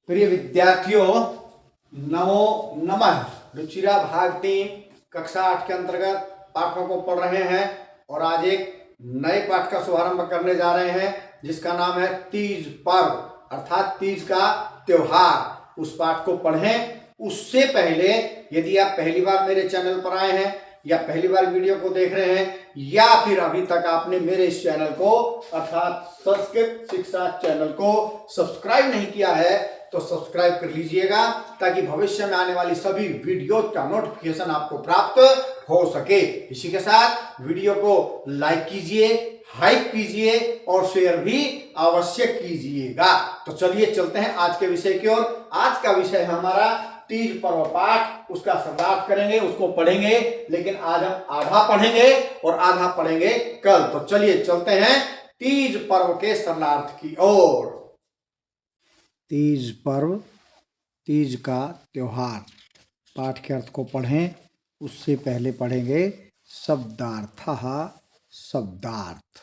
प्रिय विद्यार्थियों, नमो नमः। रुचिरा भाग 3 कक्षा 8 के अंतर्गत पाठों को पढ़ रहे हैं और आज एक नए पाठ का शुभारंभ करने जा रहे हैं जिसका नाम है तीज पर्व अर्थात तीज का त्योहार। उस पाठ को पढ़ें। उससे पहले यदि आप पहली बार मेरे चैनल पर आए हैं या पहली बार वीडियो को देख रहे हैं या फिर अभी तक आपने मेरे इस चैनल को अर्थात संस्कृत शिक्षा चैनल को सब्सक्राइब नहीं किया है तो सब्सक्राइब कर लीजिएगा ताकि भविष्य में आने वाली सभी वीडियो का नोटिफिकेशन आपको प्राप्त हो सके। इसी के साथ वीडियो को लाइक कीजिए, हाइप कीजिए और शेयर भी अवश्य कीजिएगा। तो चलिए चलते हैं आज के विषय की ओर। आज का विषय है हमारा तीज पर्व पाठ। उसका शब्दार्थ करेंगे, उसको पढ़ेंगे, लेकिन आज हम आधा पढ़ेंगे और आधा पढ़ेंगे कल। तो चलिए चलते हैं तीज पर्व के शब्दार्थ की ओर। तीज पर्व, तीज का त्योहार। पाठ के अर्थ को पढ़ें, उससे पहले पढ़ेंगे शब्दार्थ। शब्दार्थ।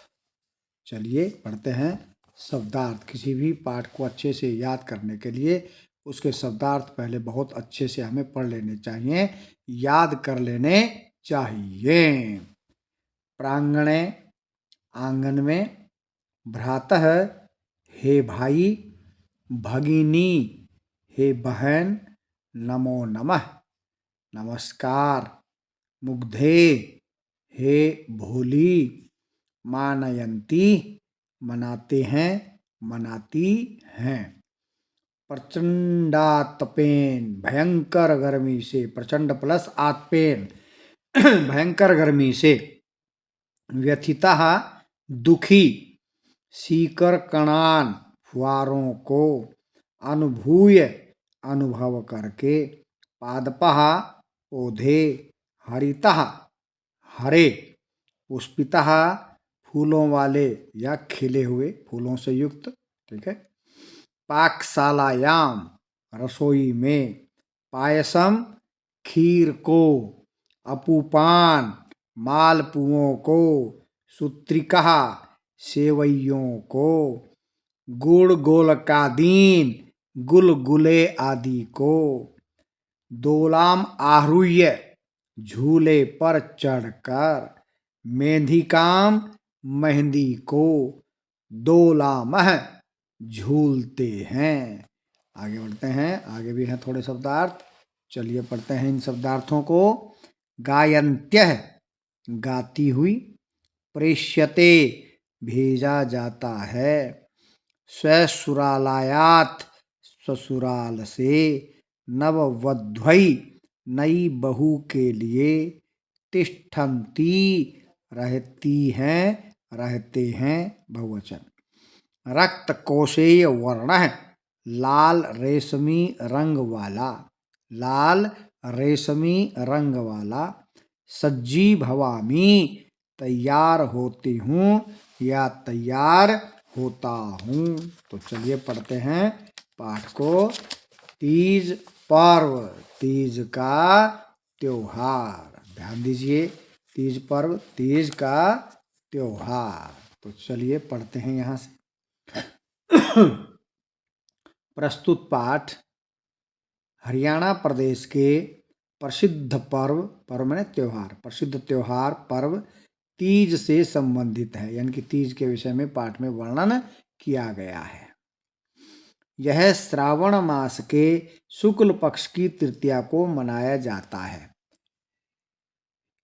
चलिए पढ़ते हैं शब्दार्थ। किसी भी पाठ को अच्छे से याद करने के लिए उसके शब्दार्थ पहले बहुत अच्छे से हमें पढ़ लेने चाहिए, याद कर लेने चाहिए। प्रांगणे, आंगन में। भ्रातः, हे भाई। भगिनी, हे बहन। नमो नमः, नमस्कार। मुग्धे, हे भोली। मानयंती, मनाते हैं, मनाती हैं। प्रचंडातपेन, भयंकर गर्मी से। प्रचंड प्लस आतपेन, भयंकर गर्मी से। व्यथिता, दुखी। सीकर कणान, फुहारों को। अनुभूय, अनुभव करके। पादपः, पौधे। हरितः, हरे। पुष्पितः, फूलों वाले या खिले हुए, फूलों से युक्त। ठीक है। पाकशालायाम, रसोई में। पायसम, खीर को। अपूपान, मालपुओं को। सूत्रिका, सेवइयों को। गुड़ गोलकादीन, गुलगुले आदि को। दोलाम आरूह्य, झूले पर चढ़कर। मेंधिकाम, मेहंदी को। दोलामह, झूलते हैं। आगे बढ़ते हैं, आगे भी हैं थोड़े शब्दार्थ। चलिए पढ़ते हैं इन शब्दार्थों को। गायन्त्यः, गाती हुई। प्रेष्यते, भेजा जाता है। स्वसुरालयात्, ससुराल से। नववध्वै, नई बहू के लिए। तिष्ठन्ति, रहती हैं, रहते हैं, बहुवचन। रक्तकोशेय वर्णः, लाल रेशमी रंग वाला। लाल रेशमी रंग वाला। सज्जी भवामी, तैयार होती हूँ या तैयार होता हूँ। तो चलिए पढ़ते हैं पाठ को। तीज पर्व, तीज का त्योहार। ध्यान दीजिए, तीज पर्व, तीज का त्योहार। तो चलिए पढ़ते हैं यहाँ से। प्रस्तुत पाठ हरियाणा प्रदेश के प्रसिद्ध पर्व, पर्व माने त्योहार, प्रसिद्ध त्योहार पर्व तीज से संबंधित है, यानी कि तीज के विषय में पाठ में वर्णन किया गया है। यह श्रावण मास के शुक्ल पक्ष की तृतीया को मनाया जाता है।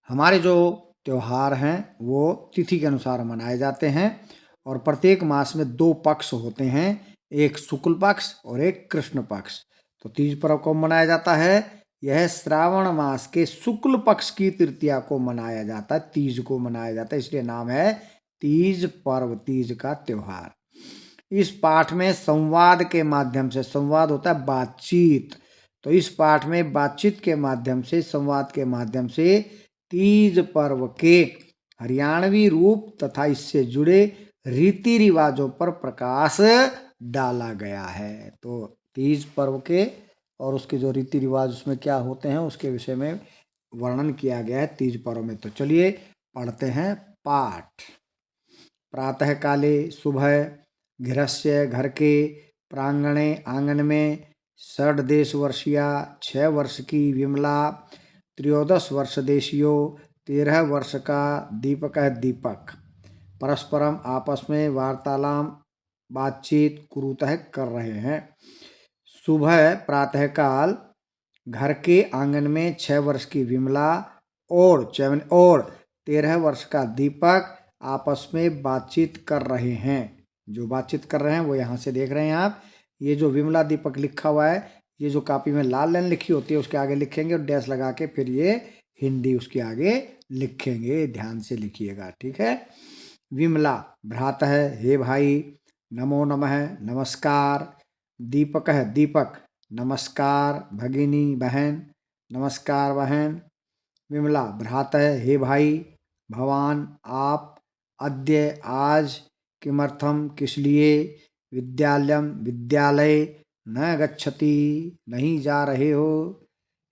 हमारे जो त्योहार हैं वो तिथि के अनुसार मनाए जाते हैं और प्रत्येक मास में 2 पक्ष होते हैं, एक शुक्ल पक्ष और एक कृष्ण पक्ष। तो तीज पर्व को मनाया जाता है। यह श्रावण मास के शुक्ल पक्ष की तृतीया को मनाया जाता है, तीज को मनाया जाता है, इसलिए नाम है तीज पर्व, तीज का त्योहार। इस पाठ में संवाद के माध्यम से, संवाद होता है बातचीत, तो इस पाठ में बातचीत के माध्यम से, संवाद के माध्यम से तीज पर्व के हरियाणवी रूप तथा इससे जुड़े रीति रिवाजों पर प्रकाश डाला गया है। तो तीज पर्व के और उसके जो रीति रिवाज उसमें क्या होते हैं उसके विषय में वर्णन किया गया है तीज पर्व में। तो चलिए पढ़ते हैं पाठ। प्रातः काले, सुबह। गृहस्य, घर के। प्रांगणे आंगन में 6 वर्षीया 6 वर्ष की विमला 13 वर्ष देशियो 13 वर्ष का दीपक है दीपक परस्परम आपस में वार्तालाप बातचीत कुरुतः कर रहे हैं। सुबह प्रातःकाल घर के आंगन में 6 वर्ष की विमला और 13 वर्ष का दीपक आपस में बातचीत कर रहे हैं। जो बातचीत कर रहे हैं वो यहाँ से देख रहे हैं आप। ये जो विमला दीपक लिखा हुआ है, ये जो कॉपी में लाल लाइन लिखी होती है उसके आगे लिखेंगे और डैश लगा के फिर ये हिंदी उसके आगे लिखेंगे। ध्यान से लिखिएगा, ठीक है। विमला भ्रातः हे भाई, नमो नमः नमस्कार। दीपक है दीपक नमस्कार भगिनी बहन, नमस्कार बहन। विमला भ्रातः हे भाई, भवान आप, अद्य आज, किमर्थम किस लिए, विद्यालयम विद्यालय न गच्छति नहीं जा रहे हो।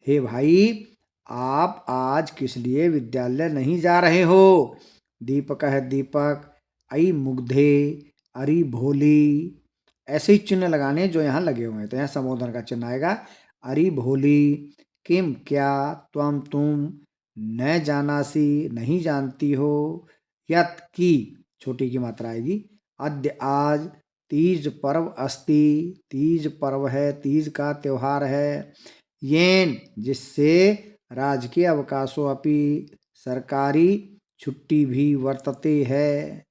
हे भाई आप आज किस लिए विद्यालय नहीं जा रहे हो। दीपक है दीपक अई मुग्धे, अरी भोली, ऐसे ही चिन्ह लगाने जो यहाँ लगे हुए हैं। तो यहाँ संबोधन का चिन्ह आएगा। अरी भोली, किम क्या, त्वम तुम, न जानासी नहीं जानती हो, यत की छोटी की मात्रा आएगी, अद्य आज, तीज पर्व अस्ति, तीज पर्व है, तीज का त्योहार है, येन जिससे, राजकीय अवकाशो अपि सरकारी छुट्टी भी वर्तते है।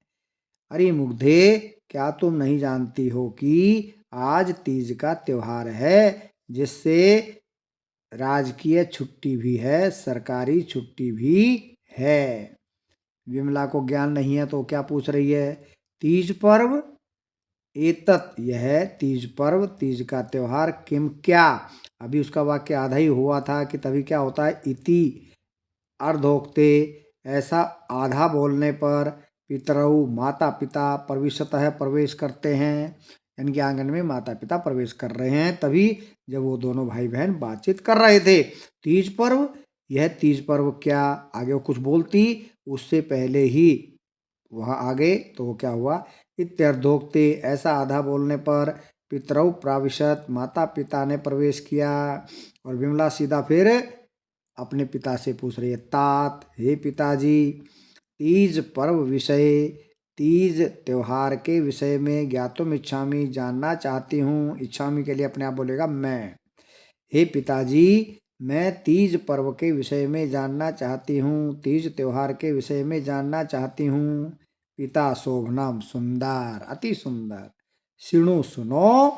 अरे मुग्धे, क्या तुम नहीं जानती हो कि आज तीज का त्योहार है जिससे राजकीय छुट्टी भी है, सरकारी छुट्टी भी है। विमला को ज्ञान नहीं है तो क्या पूछ रही है। तीज पर्व, एतत यह तीज पर्व, तीज का त्योहार, किम क्या, अभी उसका वाक्य आधा ही हुआ था कि तभी क्या होता है, इति अर्धोक्ते, ऐसा आधा बोलने पर, पितरऊ माता पिता प्रविशतः प्रवेश करते हैं, यानी कि आंगन में माता पिता प्रवेश कर रहे हैं तभी जब वो दोनों भाई बहन बातचीत कर रहे थे। तीज पर्व, यह तीज पर्व क्या, आगे वो कुछ बोलती उससे पहले ही वहाँ आगे तो वो क्या हुआ, इत्यर्धोक्ते, ऐसा आधा बोलने पर, पितरऊ प्राविशत, माता पिता ने प्रवेश किया। और विमला सीधा फिर अपने पिता से पूछ रही है, तात हे पिताजी, तीज पर्व विषय, तीज त्योहार के विषय में ज्ञातुम इच्छामि, जानना चाहती हूँ। इच्छामि के लिए अपने आप बोलेगा मैं। हे पिताजी, मैं तीज पर्व के विषय में जानना चाहती हूँ, तीज त्योहार के विषय में जानना चाहती हूँ। पिता शोभनम, सुंदर, अति सुंदर। शिणु सुनो,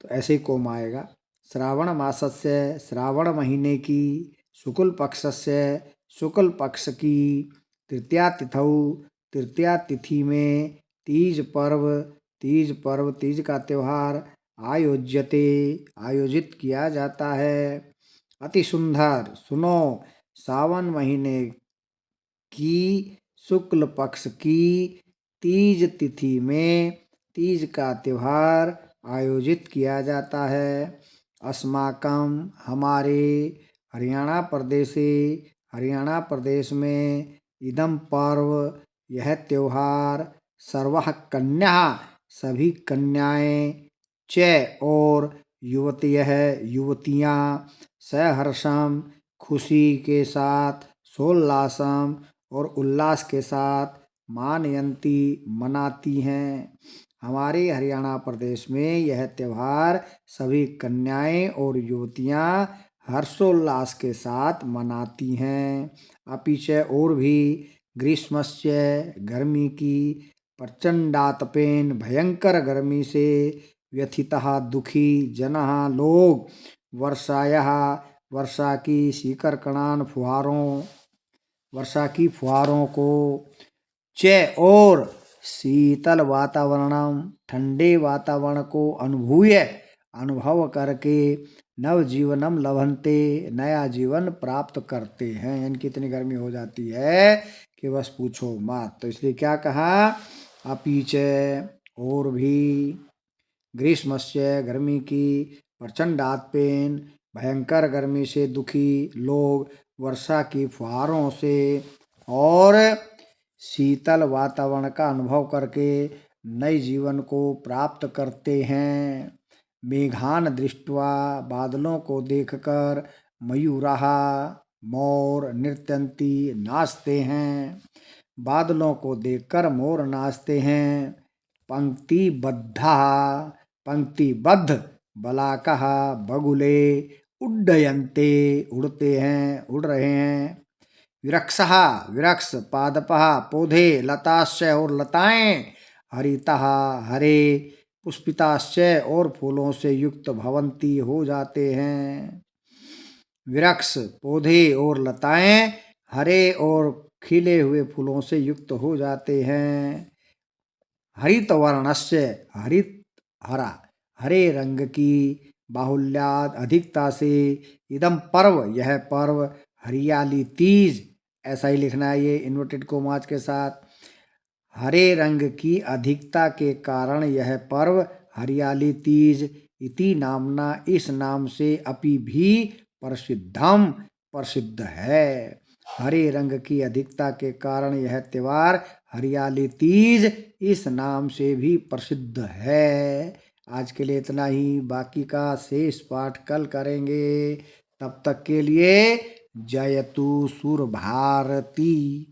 तो ऐसे ही कोम आएगा। श्रावण मासस्य, श्रावण महीने की, शुक्ल पक्षस्य, शुक्ल पक्ष की, तृतीया तिथौ, तृतीया तिथि में, तीज पर्व, तीज पर्व, तीज का त्योहार, आयोज्यते, आयोजित किया जाता है। अति सुंदर, सुनो, सावन महीने की, शुक्ल पक्ष की, तीज तिथि में, तीज का त्योहार आयोजित किया जाता है। अस्माकम, हमारे, हरियाणा प्रदेशे, हरियाणा प्रदेश में, इदम पर्व, यह त्योहार, सर्वः कन्या, सभी कन्याएं, च और, युवतियः, युवतियाँ, सहर्षम, खुशी के साथ, सोल्लासम, और उल्लास के साथ, मानयंती, मनाती हैं। हमारे हरियाणा प्रदेश में यह त्योहार सभी कन्याएं और युवतियां हर्षोल्लास के साथ मनाती हैं। अपीछे और भी, ग्रीष्मस्य, गर्मी की, प्रचंडातपेन, भयंकर गर्मी से, व्यथितः, दुखी, जनः, लोग, वर्षायः, वर्षा की, शीकरकणान, फुहारों, वर्षा की फुहारों को, च और, शीतल वातावरणम, ठंडे वातावरण को अनुभूय, अनुभव करके, नव जीवनम लभन्ते, नया जीवन प्राप्त करते हैं। यानी कितनी गर्मी हो जाती है कि बस पूछो मत। तो इसलिए क्या कहा, अपीच, और भी, ग्रीष्मस्य, गर्मी की, प्रचंडातपेन, भयंकर गर्मी से दुखी लोग, वर्षा की फुहारों से, और शीतल वातावरण का अनुभव करके, नए जीवन को प्राप्त करते हैं। मेघान दृष्ट्वा, बादलों को देखकर, मयूराः, मोर नृत्यन्ति, नाचते हैं। बादलों को देखकर मोर नाचते हैं। पंक्तिबद्धा, पंक्तिबद्ध, बलाकः, बगुले, उड्डयन्ते, उड़ते हैं, उड़ रहे हैं। विरक्षः, वृक्ष, पादपः, पौधे, लताश्च, और लताएं, हरितः, हरे, पुष्पिताश्च, और फूलों से युक्त, भवंती, हो जाते हैं। वृक्ष, पौधे और लताएं हरे और खिले हुए फूलों से युक्त हो जाते हैं। हरित वर्णस्य, हरित, हरा, हरे रंग की, बाहुल्याद, अधिकता से, इदम पर्व, यह पर्व, हरियाली तीज, ऐसा ही लिखना है ये इन्वर्टेड कोमास के साथ। हरे रंग की अधिकता के कारण यह पर्व हरियाली तीज इति नामना, इस नाम से अपि भी प्रसिद्धम, प्रसिद्ध है। हरे रंग की अधिकता के कारण यह त्योहार हरियाली तीज इस नाम से भी प्रसिद्ध है। आज के लिए इतना ही, बाकी का शेष पाठ कल करेंगे। तब तक के लिए जयतु सुर भारती।